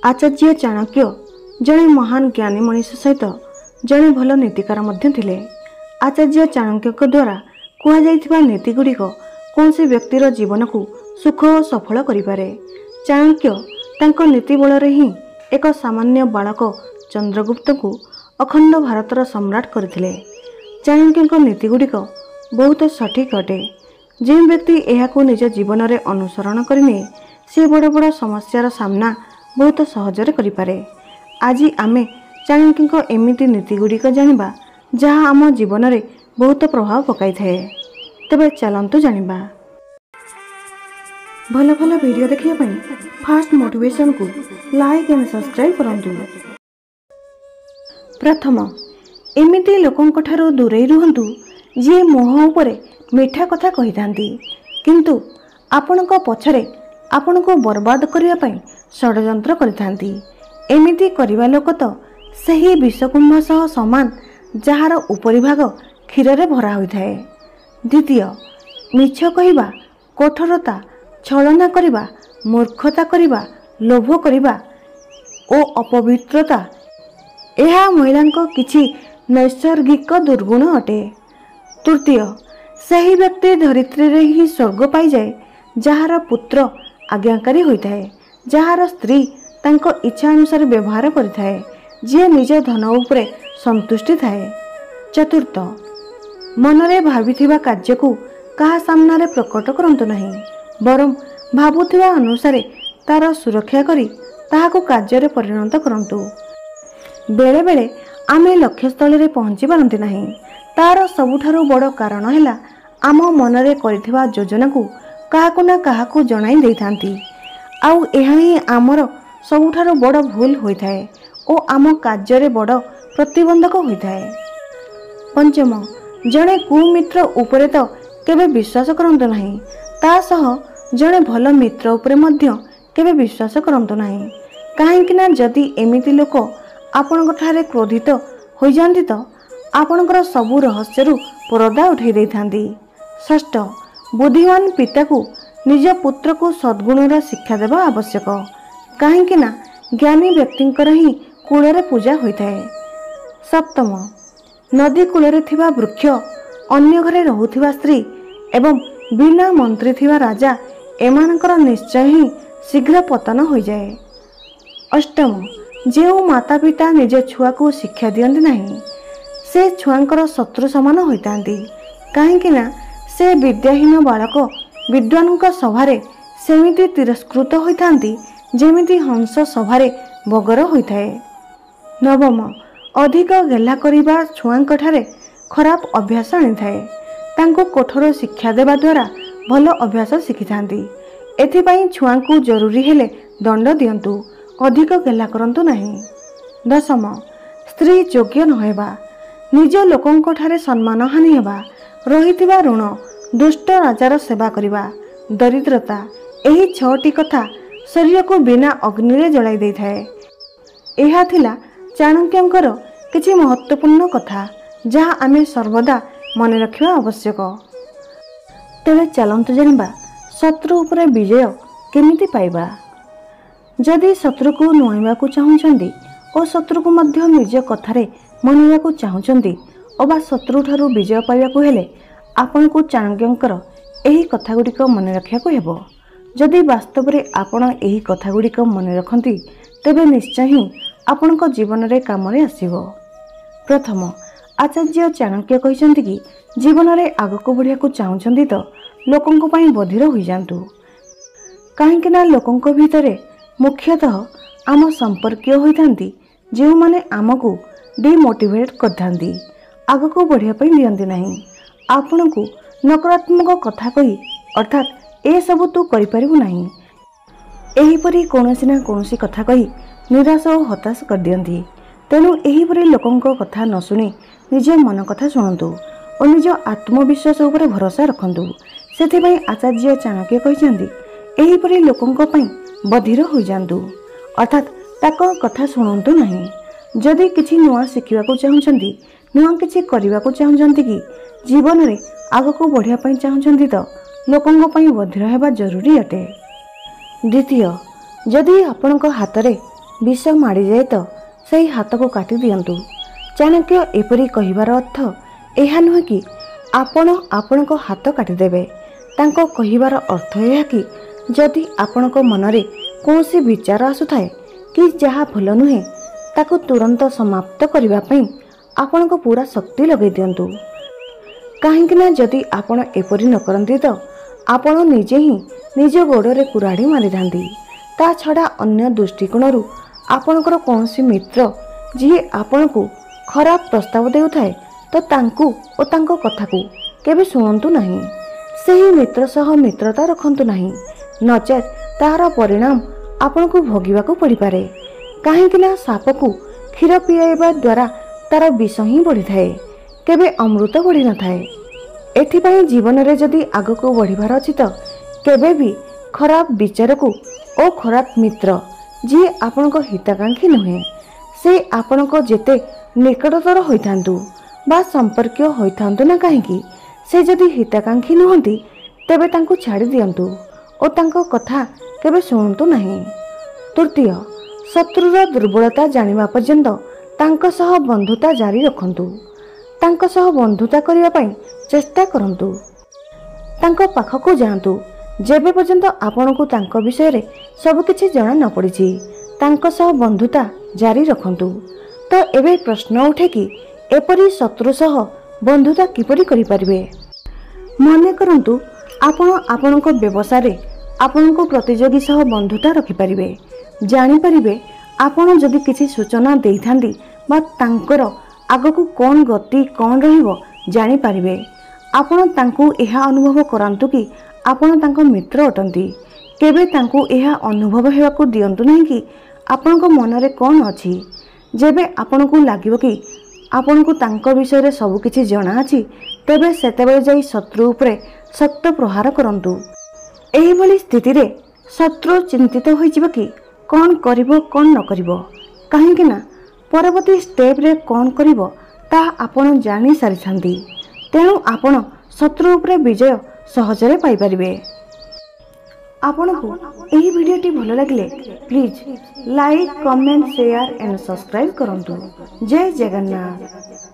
आचार्य चाणक्य जड़े महान ज्ञानी मनीष सहित जड़े भल नीतिकार मध्य थिले। आचार्य चाणक्य द्वारा कहुଯାଇଥିବା नीति गुड़िक कौन से व्यक्तिर जीवन को सुख और सफल करिपारे। चाणक्य तांको नीति बल ही एक सामान्य बालक चंद्रगुप्त को अखंड भारतर सम्राट करथिले। चाणक्य नीति गुड़िक बहुत सठिक अटे। जो व्यक्ति यह निज जीवन में अनुसरण करें से बड़ बड़ समस्यार सामना बहुत सहजरे करिपारे। आज आमे चाणक्य एमिति नीति गुड़िक जानिबा जहाँ आम जीवन में बहुत प्रभाव पकाई थाए। तबे चलंतु जानिबा। भल भल वीडियो देखिया पई फास्ट मोटिवेशन को लाइक एंड सब्सक्राइब करंतु। प्रथम एमिति लोकंक ठारो दूरे रुहंतु जे मोह उपरे मीठा कथा कहि थांती किंतु आपणक पछरे आपणको बर्बाद करिया पई षड्यंत्र करिथांती। एमिति करिवा लोक तो सही विषकुंभ सह समान जहार उपरिभाग क्षीर रे भरा होइथाए। द्वितीय मिछ कहिबा, कठोरता, छलना करिबा, मूर्खता करिबा, लोभ करिबा ओ अपवित्रता यह महिलांको किछि नैसर्गिक दुर्गुण अटे। तृतीय सही व्यक्ति धरित्री रे ही स्वर्ग पाई जाए जहार पुत्र आज्ञाकारी होइथाए, जहार स्त्री तांको इच्छा अनुसार व्यवहार करिथाए, जे निज धन उपरे संतुष्टि थाए। चतुर्थ मनरे भाविथिबा कार्य को कहा सामना प्रकट करंतु नहीं, बरं भावुथिबा अनुसार तार सुरक्षा करी ताहाको कार्य रे परिणत करंतु। बेले बेले आमे लक्ष्यस्थल रे पहुंची पारंती नहीं। तार सबुठारु बड़ कारण हैला आम मनरे करिथिबा योजना को काहाकु ना काहाकु जणाई देइथांती। आउ एहा ही आमर सबुठारु बड़ भूल होइथाए ओ आम कार्य रे बड़ प्रतिबंधक होइथाए। पंचम जड़े कुमित्र उपरे तो केबे विश्वास करंतु नहीं, ता सह जड़े भल मित्र उपरे मध्य केबे विश्वास करंतु नहीं। काहेकि ना जदि एमिति लोक आपणक ठारे क्रोधित होई जांती तो आपणकर सबु रहस्यरु परदा उठाई देइथांती। षष्ठ बुद्धिमान पिता को निज पुत्र को सद्गुणर शिक्षा देवा आवश्यक, काहेकि ना ज्ञानी व्यक्तिंकर ही कूलरे पूजा होइथाए। सप्तम नदी कूलरे थिबा वृक्ष, अन्य घरे रहुथिबा स्त्री एवं बिना मंत्री थिबा राजा एमानकर निश्चय ही शीघ्र पतन हो जाए। अष्टम जो माता पिता निज छुआ को शिक्षा दियंती नहीं से छुआंकर शत्रु समान होइतांती, काहेकि ना से विद्याहीन बालक विद्वानक सभारे सेमिति तिरस्कृत होइतांती जेमिति हंस सभारे बगर होइथाए। नवम अधिक गेला करिबा छुआंक ठारे खराब अभ्यास आनिथाए, तांको कठोर शिक्षा देवा द्वारा भल अभ्यास शिखिथांती। एथिपाई छुआंकु जरूरी हेले दंड दियंतु, अधिक गेला करंतु नहीं। दशम स्त्री योग्य नहेबा, निज लोकंक ठारे सम्मान हानि हेबा, रहिथिबा ऋण, दुष्ट राजार सेवा करिबा, दरिद्रता एही 6टी कथा शरीर को बिना अग्नि रे जलाई देइथाए। एहा थिला चाणक्यंकर किछि महत्वपूर्ण कथा जहाँ आमे सर्वदा मन रखिबा आवश्यक। तेबे चलंतु जानिबा शत्रु उपरे विजय केमिति पाइबा। जदि शत्रु को नुआइबा को चाहुचंदी और शत्रु को मध्य निज कथारे मनाइबा को चाहुचंदी अबा शत्रु ठारू विजय पाइबा को हेले आपण को चाणक्यंकर एही कथा गुड़िक मन रखिया को हेबो। जदि वास्तव रे आपण एही कथा गुड़िक मन रखंती तेबे निश्चय ही आपणक जीवन रे काम रे आसीबो। प्रथम आचार्य चाणक्य कहिसंती कि जीवन रे आगको बढ़िया को चाहुचंदी तो लोकंक पई बधिर होई जांतु, काहेकि ना लोकंक भितरे मुख्यतः आम संपर्कीय होइथांती जे माने आमको डिमोटिवेट करथांती, आगको बढ़िया पई दियंती नहीं। आपण को नकारात्मक कथा कही अर्थात ए सब तू करि परिबु नहीं एहीपरि कोनोसी ना कोनोसी कथा कही निराश और हताश कर दियंती। तेणु एहीपरि लोकंक कथा न सुनी निजे मन कथा शुणंतु और निज आत्मविश्वास उपर भरोसा रखंतु। सेथिपई आचार्य चाणक्य कहिसंती एहीपरि लोकंक पई बधिर होई जांतु, अर्थात ताको कथा शुणंतु नहीं। जदि किछि नुआ शिखिबा को चाहुचंती, नुआ किछि करिबा को चाहुचंती कि जीवन रे आगको बढ़िया पई चाहुचंती तो लोकंक पई बधिर हेबा जरूरी अटे। द्वितीय जदि आपणक हाथ रे विष माड़ीजाए तो से हाथ को काटी दियंतु। चाणक्य एपरी कहिबार अर्थ यह नुहे कि आपण आपण को हाथ काटिदेवे। तांको कहिबार अर्थ यह कि जदि आपण को मनरे कौनसी विचार आसुथाए कि जहाँ भल नुहे ताकू तुरंत समाप्त करने पई आपण को पूरा शक्ति लगे दियंतु। कहीं जदि आपण एपरी न करंती तो आपण निजे ही निज गोड़े कुराड़ी मारी थांती। ता छड़ा अन्य दृष्टिकोण आपणकर कौनसी मित्र जी आपण को खराब प्रस्ताव देउथाए तो तांकू ओ तांको कथा को केबे सुनंतु नहीं। सही मित्र सह मित्रता रखंतु नहीं, नचेत तार परिणाम आपण को भोगिबा को पड़ी पारे। कहीं साप को क्षीर पियाइबा द्वारा तार विष ही बढ़ी थाए, केबे अमृत बढ़ी न थाए। एथिपाई जीवन रे जदि आगको बढ़िबार अछि तो केबे भी खराब विचार को ओ खराब मित्र जी आपण को हितकांक्षी नुहे से आपण को जेते निकटतर होइथांतु बा संपर्क होइथांतु ना कहीं से जदि हितकांक्षी नुहंती तेबे तांको छाड़ी दियंतु ओ तांको कथा केबे सुनंतु नहीं। तृतीय, शत्रुर दुर्बलता जानिबा पर्यंत तांको सह बंधुता जारी रखंतु। तांको सह बंधुता करिया पई चेष्टा करंतु। तांको पाखको जांतु जेबे पर्यंत आपण को तांको विषय रे सब किछि जणा न पड़िछि। तांको सह बंधुता जारी रखंतु। तो एबे प्रश्न उठे कि एपरी शत्रु सह बंधुता किपरि करि परिबे। मने करंतु आपण आपणको व्यवसाय रे आपणको प्रतियोगी सह बंधुता रखि परिबे। जानि परिबे आपण जदि किछि सूचना देइथांदी बा तांकर आगकू कोन गति कोन रहिबो जानि परिबे। आपण तांकू एहा अनुभव करांतु कि आपण तांको मित्र अटंती। केबे तांकू एहा अनुभव हेबाकू दियंतु नहीं कि आपणको मनरे कोन अछि। जेबे आपणको लागिबो कि आपणको तांको विषय रे सब किछि जणा अछि तेबे सेतेबेले जाई शत्रु उपरे सक्त प्रहार करंतु। एही भली स्थिति रे शत्रु चिंतित होइजिबो कि कोन करिवो कोन न करिवो, काहेकि ना परवर्ती स्टेप रे कोन करिवो ता आपण जानि सारिछंती। तेणु आपण शत्रु उपरे विजय सहजरे पाई परिबे। आपनको एही वीडियोटी भल लगिले please like, comment, share and subscribe करंतु। जय जगन्नाथ।